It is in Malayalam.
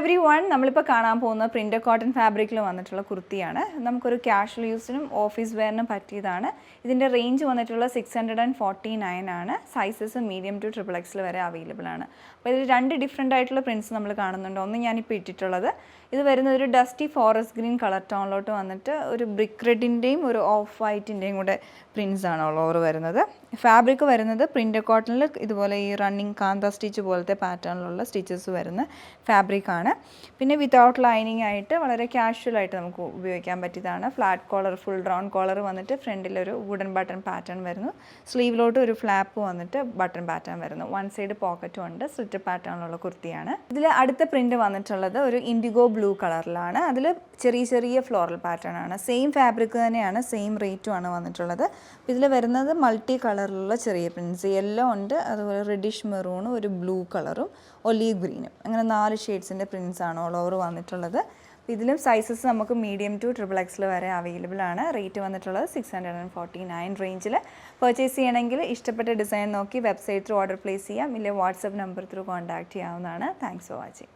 everyone, നമ്മളിപ്പോൾ കാണാൻ പോകുന്ന പ്രിൻ്റ് കോട്ടൺ ഫാബ്രിക്കിൽ വന്നിട്ടുള്ള കുർത്തിയാണ്. നമുക്കൊരു ക്യാഷ്വൽ യൂസിനും ഓഫീസ് വെയറിനും പറ്റിയതാണ്. ഇതിൻ്റെ റേഞ്ച് വന്നിട്ടുള്ള 649 ആണ്. സൈസസ് മീഡിയം ടു XXL വരെ അവൈലബിൾ ആണ്. അപ്പോൾ ഇതിൽ രണ്ട് ഡിഫറെൻ്റ് ആയിട്ടുള്ള പ്രിൻറ്റ്സ് നമ്മൾ കാണുന്നുണ്ട്. ഒന്ന് ഞാനിപ്പോൾ ഇട്ടിട്ടുള്ളത് ഇത് വരുന്നത് ഒരു ഡസ്റ്റി ഫോറസ്റ്റ് ഗ്രീൻ കളർ ടോണിലോട്ട് വന്നിട്ട് ഒരു ബ്രിക്ക് റെഡിൻ്റെയും ഒരു ഓഫ് വൈറ്റിൻ്റെയും കൂടെ പ്രിൻറ്റ്സ് ആണ് ഓൾ ഓവർ വരുന്നത്. ഫാബ്രിക് വരുന്നത് പ്രിൻ്റ് കോട്ടണിൽ ഇതുപോലെ ഈ റണ്ണിങ് കാന്ത സ്റ്റിച്ച് പോലത്തെ പാറ്റേണിലുള്ള സ്റ്റിച്ചസ് വരുന്ന ഫാബ്രിക്കാണ്. പിന്നെ വിത്തൗട്ട് ലൈനിങ് ആയിട്ട് വളരെ കാഷ്വലായിട്ട് നമുക്ക് ഉപയോഗിക്കാൻ പറ്റിയതാണ്. Flat collar, full round collar വന്നിട്ട് ഫ്രണ്ടിലൊരു വുഡൻ ബട്ടൺ പാറ്റേൺ വരുന്നു. സ്ലീവിലോട്ട് ഒരു ഫ്ലാപ്പ് വന്നിട്ട് ബട്ടൺ പാറ്റേൺ വരുന്നു. വൺ സൈഡ് പോക്കറ്റും ഉണ്ട്. സ്ലിറ്റ് പാറ്റേണിലുള്ള കുർത്തിയാണ്. ഇതിൽ അടുത്ത പ്രിൻ്റ് വന്നിട്ടുള്ളത് ഒരു ഇൻഡിഗോ ബ്ലൂ കളറിലാണ്. അതിൽ ചെറിയ ചെറിയ ഫ്ലോറൽ പാറ്റേൺ ആണ്. സെയിം ഫാബ്രിക് തന്നെയാണ്, സെയിം റേറ്റും ആണ് വന്നിട്ടുള്ളത്. ഇതിൽ വരുന്നത് മൾട്ടി കളറിലുള്ള ചെറിയ പ്രിൻറ്റ്സ്, യെല്ലോ ഉണ്ട്, അതുപോലെ റെഡിഷ് മെറൂണും ഒരു ബ്ലൂ കളറും ഒലീവ് ഗ്രീനും, അങ്ങനെ 4 ഷെയ്ഡ്സിൻ്റെ പ്രിൻറ്റ്സ് ആണ് ഓൾ ഓവർ വന്നിട്ടുള്ളത്. ഇതിലും സൈസസ് നമുക്ക് മീഡിയം ടു XXL വരെ അവൈലബിൾ ആണ്. റേറ്റ് വന്നിട്ടുള്ളത് 649 റേഞ്ചിൽ. പർച്ചേസ് ചെയ്യണമെങ്കിൽ ഇഷ്ടപ്പെട്ട ഡിസൈൻ നോക്കി വെബ്സൈറ്റ് ത്രൂ ഓർഡർ പ്ലേസ് ചെയ്യാം, ഇല്ലെങ്കിൽ വാട്സപ്പ് നമ്പർ ത്രൂ കോൺടാക്ട് ചെയ്യാവുന്നതാണ്. Thanks for watching.